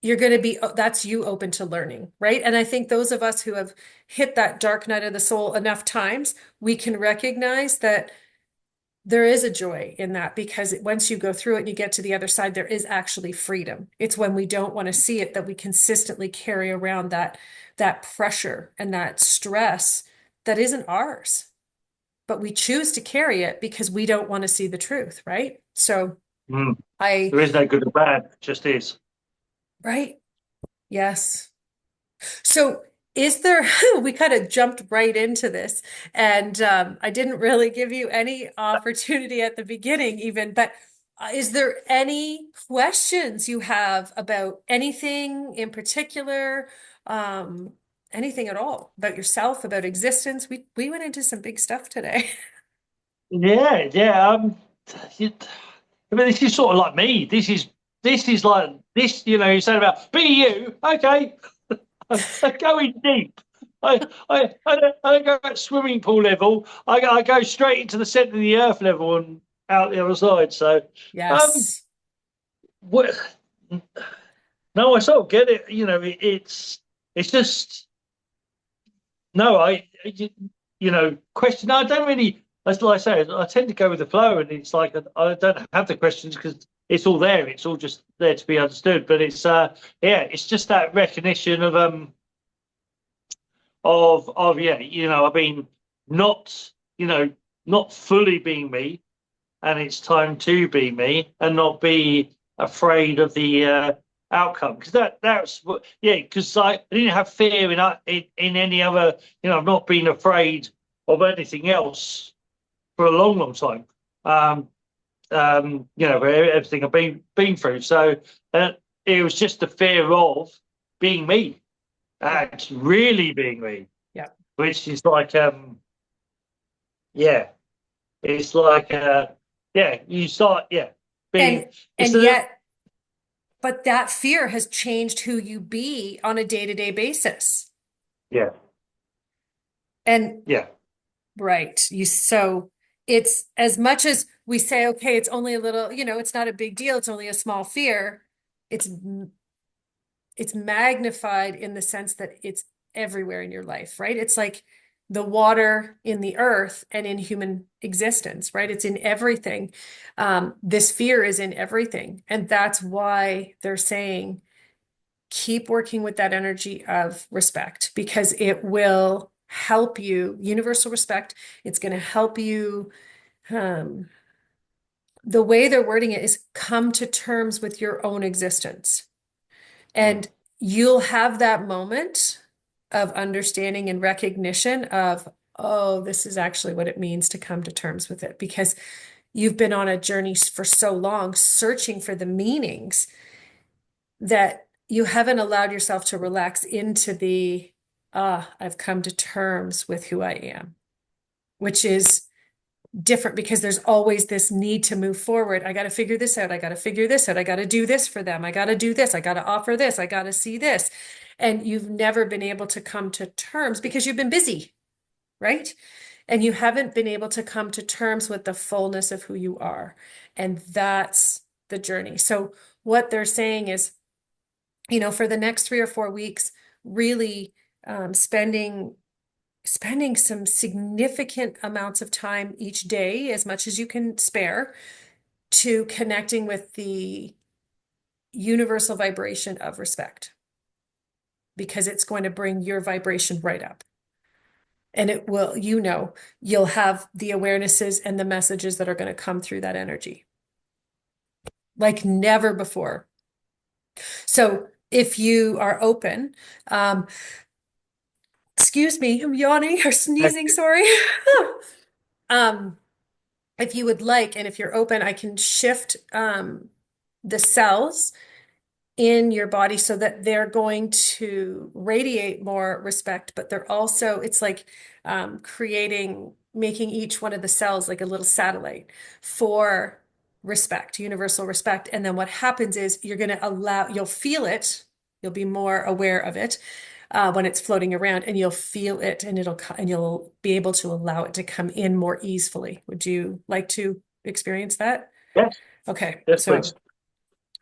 you're going to be, that's you open to learning, right? And I think those of us who have hit that dark night of the soul enough times, we can recognize that there is a joy in that because once you go through it and you get to the other side, there is actually freedom. It's when we don't want to see it that we consistently carry around that pressure and that stress that isn't ours, but we choose to carry it because we don't want to see the truth, right? So Mm. I, There is no good or bad, it just is. right? Yes. So, is there, we kind of jumped right into this, and I didn't really give you any opportunity at the beginning, even, but is there any questions you have about anything in particular, um, anything at all about yourself, about existence? We went into some big stuff today. Yeah, yeah. You- I mean, this is sort of like me. This is like this. You said about be you. Okay, I'm going deep. I don't go at swimming pool level. I go straight into the center of the earth level and out the other side. So, um, Yes. what? No, I sort of get it. It's just no. Question. I don't really. As like I say, I tend to go with the flow, and it's like I don't have the questions because it's all there. It's all just there to be understood. But yeah, it's just that recognition of yeah, I've been not you know not fully being me, and it's time to be me and not be afraid of the outcome because that's what yeah because I didn't have fear in any other I've not been afraid of anything else for a long time for everything I've been through so it was just the fear of being me Yeah. and really being me Yeah. which is like yeah it's like yeah you start yeah And being it's and a little yet, but that fear has changed who you be on a day-to-day basis. yeah And yeah right, so it's as much as we say, okay, it's only a little, it's not a big deal, it's only a small fear. It's it's magnified in the sense that it's everywhere in your life, right? It's like the water in the earth and in human existence, right? It's in everything. This fear is in everything. And that's why they're saying keep working with that energy of respect because it will help you, universal respect. It's going to help you. Um, the way they're wording it is come to terms with your own existence. And you'll have that moment of understanding and recognition of, oh, this is actually what it means to come to terms with it, because you've been on a journey for so long searching for the meanings that you haven't allowed yourself to relax into the, I've come to terms with who I am, which is different because there's always this need to move forward. I got to figure this out. I got to figure this out. I got to do this for them. I got to do this. I got to offer this. I got to see this. And you've never been able to come to terms because you've been busy, right? And you haven't been able to come to terms with the fullness of who you are. And that's the journey. So what they're saying is, for the next 3 or 4 weeks, really spending some significant amounts of time each day, as much as you can spare, to connecting with the universal vibration of respect, because it's going to bring your vibration right up. And it will, you'll have the awarenesses and the messages that are going to come through that energy like never before. So if you are open, um, excuse me, I'm yawning or sneezing, sorry. Um, if you would like, and if you're open, I can shift the cells in your body so that they're going to radiate more respect, but they're also, it's like making each one of the cells like a little satellite for respect, universal respect. And then what happens is you'll feel it, you'll be more aware of it when it's floating around, and you'll feel it, and you'll be able to allow it to come in more easily. Would you like to experience that? Yes, Okay, yes, so please.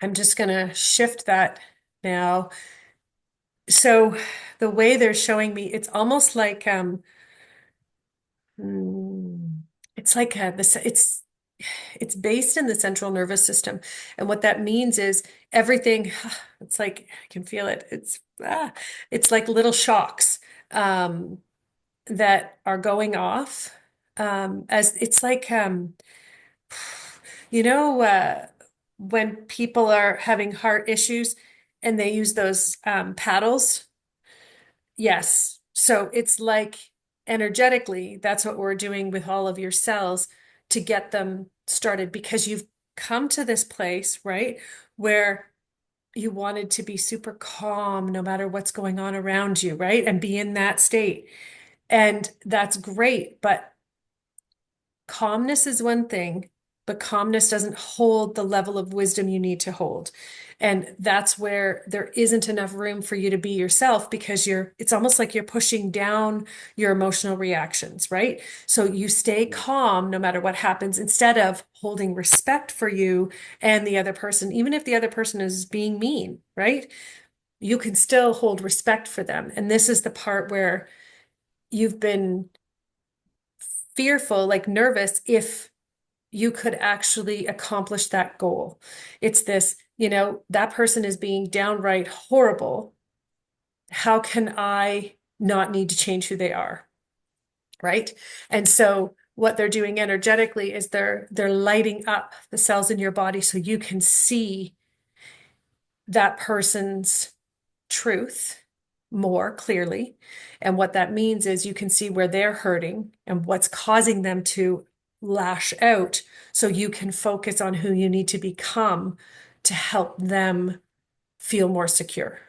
I'm just going to shift that now. So the way they're showing me, it's almost like hmm, it's like it's based in the central nervous system. And what that means is everything, it's like I can feel it. It's like little shocks that are going off. As it's like you know, when people are having heart issues and they use those paddles. Yes. So it's like energetically, that's what we're doing with all of your cells to get them started, because you've come to this place, right, where you wanted to be super calm no matter what's going on around you, right? And be in that state. And that's great. But calmness is one thing, but calmness doesn't hold the level of wisdom you need to hold. And that's where there isn't enough room for you to be yourself, because it's almost like you're pushing down your emotional reactions, right? So you stay calm no matter what happens, instead of holding respect for you and the other person, even if the other person is being mean, right? You can still hold respect for them. And this is the part where you've been fearful, like nervous, if you could actually accomplish that goal. It's this, that person is being downright horrible. How can I not need to change who they are? Right. And so what they're doing energetically is they're lighting up the cells in your body so you can see that person's truth more clearly. And what that means is you can see where they're hurting and what's causing them to lash out, so you can focus on who you need to become to help them feel more secure.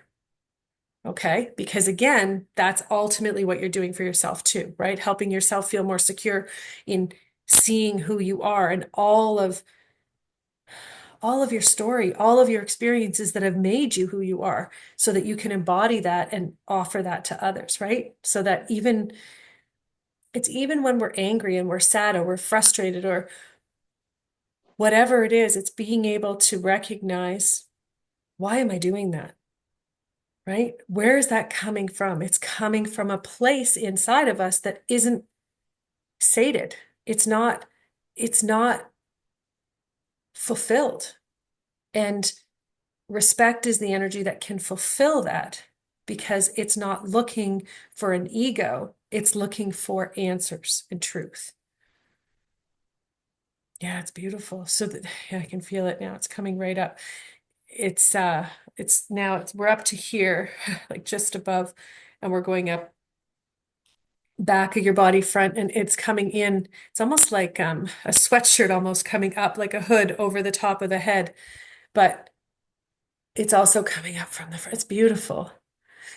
Okay? Because again, that's ultimately what you're doing for yourself too, right? Helping yourself feel more secure in seeing who you are and all of your story, all of your experiences that have made you who you are, so that you can embody that and offer that to others, right? So that even when we're angry and we're sad or we're frustrated or whatever it is, it's being able to recognize, why am I doing that? Right? Where is that coming from? It's coming from a place inside of us that isn't sated. It's not fulfilled. And respect is the energy that can fulfill that, because it's not looking for an ego, it's looking for answers and truth. Yeah, it's beautiful. So that, yeah, I can feel it now. It's coming right up. It's we're up to here, like just above, and we're going up back of your body front, and it's coming in. It's almost like a sweatshirt almost coming up like a hood over the top of the head, but it's also coming up from the front. It's beautiful.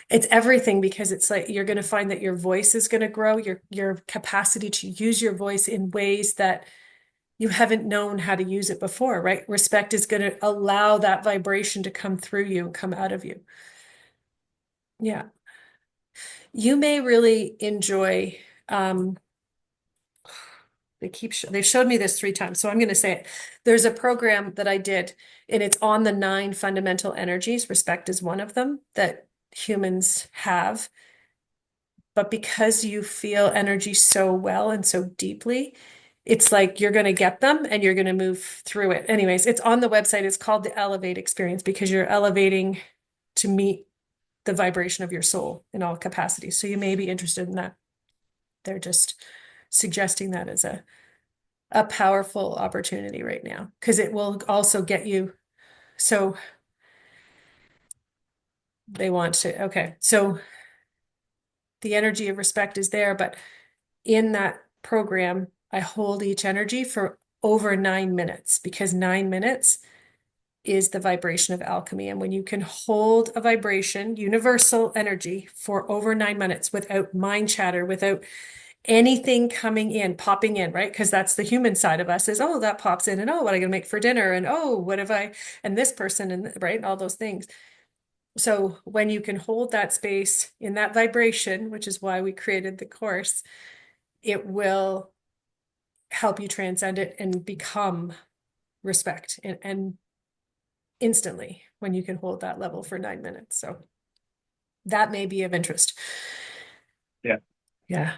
It's everything because it's like you're going to find that your voice is going to grow, your capacity to use your voice in ways that you haven't known how to use it before, right? Respect is going to allow that vibration to come through you and come out of you. Yeah. You may really enjoy they've showed me this 3 times, so I'm going to say it. There's a program that I did, and it's on the 9 fundamental energies. Respect is one of them that humans have. But because you feel energy so well and so deeply, it's like you're going to get them and you're going to move through it. Anyways, it's on the website. It's called the Elevate Experience because you're elevating to meet the vibration of your soul in all capacities. So you may be interested in that. They're just suggesting that as a powerful opportunity right now because it will also get you. So they want to, okay. So the energy of respect is there, but in that program, I hold each energy for over 9 minutes because 9 minutes is the vibration of alchemy. And when you can hold a vibration, universal energy, for over 9 minutes without mind chatter, without anything coming in, popping in, right? Because that's the human side of us is, oh, that pops in, and oh, what am I going to make for dinner? And oh, what have I, and this person, and right, all those things. So when you can hold that space in that vibration, which is why we created the course, it will help you transcend it and become respect and instantly when you can hold that level for 9 minutes. So that may be of interest. Yeah. Yeah,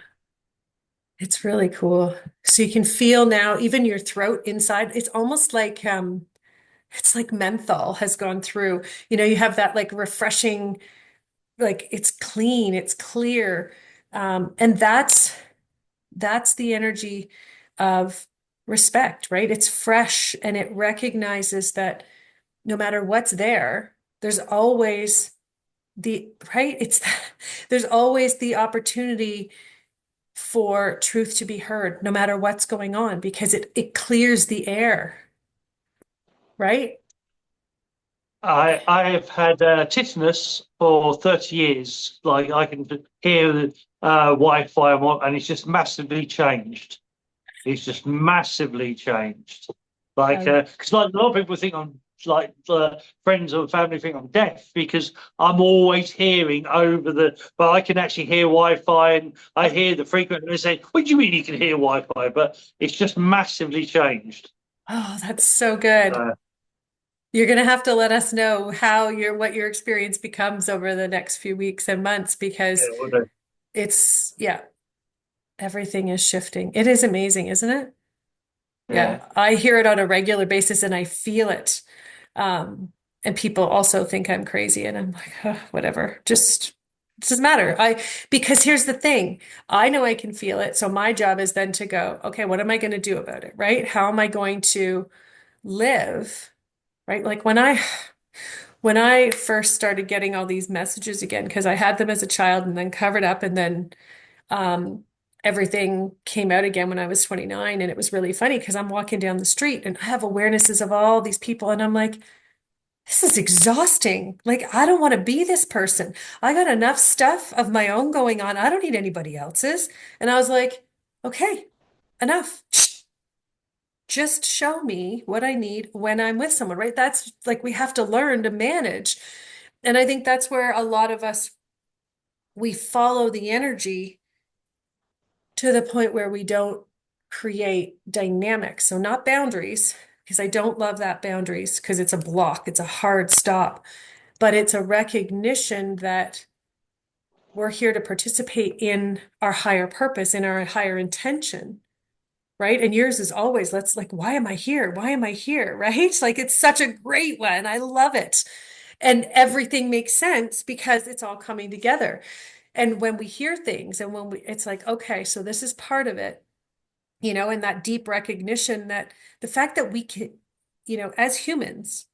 it's really cool. So you can feel now, even your throat inside, it's like menthol has gone through. You have that like refreshing, like it's clean, it's clear. And that's the energy of respect, right? It's fresh and it recognizes that no matter what's there, there's always right? There's always the opportunity for truth to be heard, no matter what's going on, because it clears the air, right? I have had tetanus for 30 years. Like I can hear the Wi-Fi and it's just massively changed. It's just massively changed. Like, Um, because like a lot of people think I'm like friends or family think I'm deaf because I'm always hearing over but I can actually hear Wi-Fi and I hear the frequent. And they say, "What do you mean you can hear Wi-Fi?" But it's just massively changed. oh, that's so good. Uh, You're gonna have to let us know what your experience becomes over the next few weeks and months because yeah, well done. yeah, everything is shifting. It is amazing, isn't it? Yeah. Yeah, I hear it on a regular basis and I feel it. And people also think I'm crazy, and I'm like, "Ugh, whatever, just it doesn't matter. Because here's the thing, I know I can feel it. So my job is then to go, okay, what am I going to do about it, right? How am I going to live, right? Like when I first started getting all these messages again, because I had them as a child and then covered up, and then um, everything came out again when I was 29. And it was really funny because I'm walking down the street and I have awarenesses of all these people. And I'm like, this is exhausting. Like, I don't want to be this person. I got enough stuff of my own going on. I don't need anybody else's. And I was like, okay, enough. Just show me what I need when I'm with someone, right? That's like we have to learn to manage. And I think that's where a lot of us, we follow the energy to the point where we don't create dynamics. So not boundaries, because I don't love that boundaries because it's a block, it's a hard stop, but it's a recognition that we're here to participate in our higher purpose, in our higher intention, right? And yours is always, let's like, why am I here? Why am I here? Right? Like it's such a great one. I love it. And everything makes sense because it's all coming together. And when we hear things and it's like, okay, so this is part of it, and that deep recognition that the fact that we can, as humans,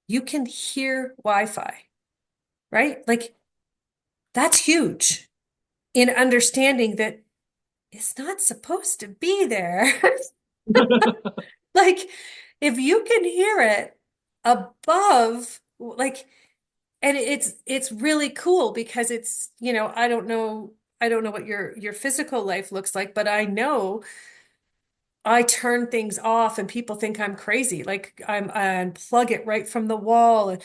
you can hear Wi-Fi, right? Like that's huge in understanding that it's not supposed to be there. Like if you can hear it above, like, and it's really cool because it's, I don't know what your physical life looks like, but I know I turn things off and people think I'm crazy. Like I unplug it right from the wall,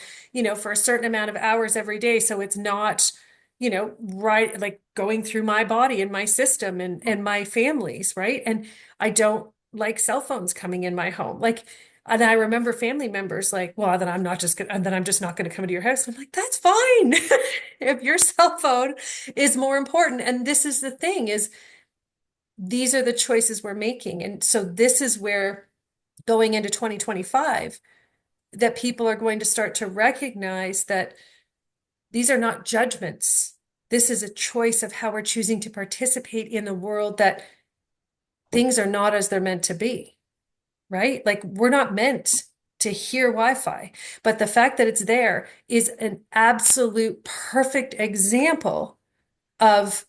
for a certain amount of hours every day. So it's not, right, like going through my body and my system and my family's, right? And I don't like cell phones coming in my home. Like, and I remember family members like, well, then I'm just not going to come into your house. I'm like, that's fine. If your cell phone is more important. And this is the thing is these are the choices we're making. And so this is where going into 2025, that people are going to start to recognize that these are not judgments. This is a choice of how we're choosing to participate in the world, that things are not as they're meant to be, right? Like we're not meant to hear Wi-Fi, but the fact that it's there is an absolute perfect example of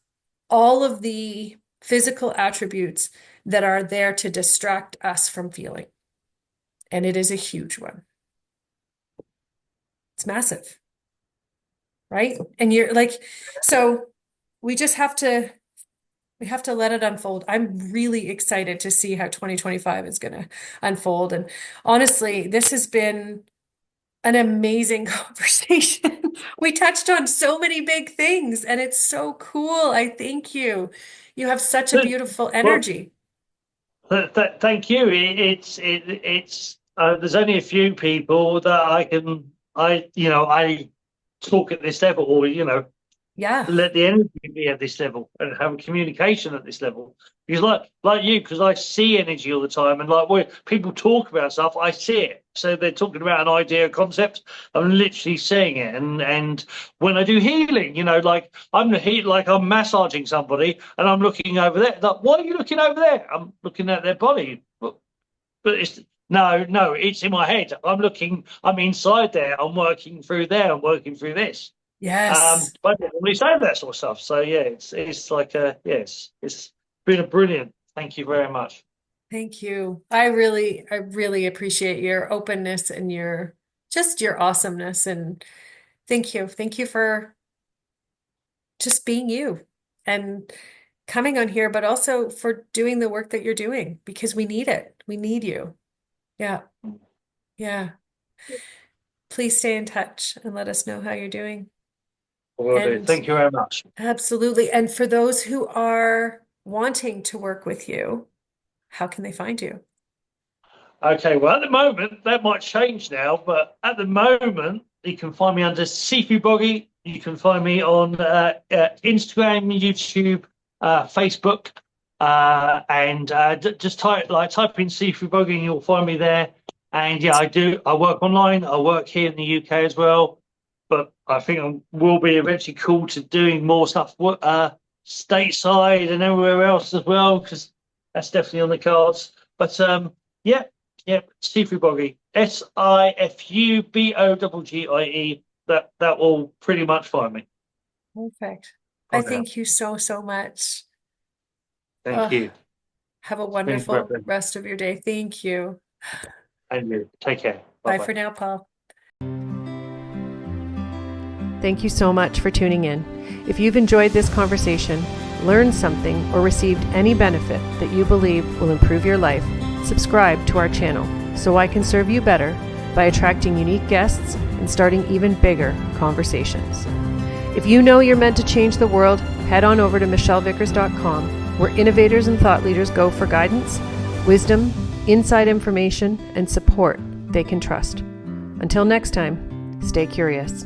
all of the physical attributes that are there to distract us from feeling. And it is a huge one. It's massive, right? And you're like, so we just have to let it unfold. I'm really excited to see how 2025 is going to unfold. And honestly, this has been an amazing conversation. We touched on so many big things and it's so cool. I thank you. You have such a beautiful Well, energy. thank you. It's there's only a few people that I talk at this level, or Yeah. let the energy be at this level and have a communication at this level. Because like you, because I see energy all the time, and like when people talk about stuff, I see it. So they're talking about an idea, a concept. I'm literally seeing it, and when I do healing, like I'm massaging somebody, and I'm looking over there. Like, why are you looking over there? I'm looking at their body, but it's no, it's in my head. I'm inside there. I'm working through there. I'm working through this. Yes. But I don't normally say that sort of stuff. So yeah, it's like it's been a brilliant. Thank you very much. Thank you. I really appreciate your openness and your awesomeness. And thank you. Thank you for just being you and coming on here, but also for doing the work that you're doing because we need it. We need you. Yeah. Yeah. Please stay in touch and let us know how you're doing. Will do. And Thank you very much. absolutely. And for those who are wanting to work with you, how can they find you? Okay, well, at the moment, that might change now, but at the moment, you can find me under Seafood Boggy. You can find me on Instagram, YouTube, Facebook, and just type in Seafood Boggy and you'll find me there. And yeah, I work online. I work here in the UK as well, but I think I will be eventually called to doing more stuff stateside and everywhere else as well, because that's definitely on the cards. But yeah. Yep, Sifu Boggy. SIFUBOGGIE. That will pretty much find me Perfect. I for now. thank you so, so much. Thank Oh, you. have a It's been a wonderful pleasure. rest of your day. Thank you. And you. Take care. Bye Bye bye. for now, Paul. Thank you so much for tuning in. If you've enjoyed this conversation, learned something, or received any benefit that you believe will improve your life, subscribe to our channel so I can serve you better by attracting unique guests and starting even bigger conversations. If you know you're meant to change the world, head on over to michellevickers.com, where innovators and thought leaders go for guidance, wisdom, inside information, and support they can trust. Until next time, stay curious.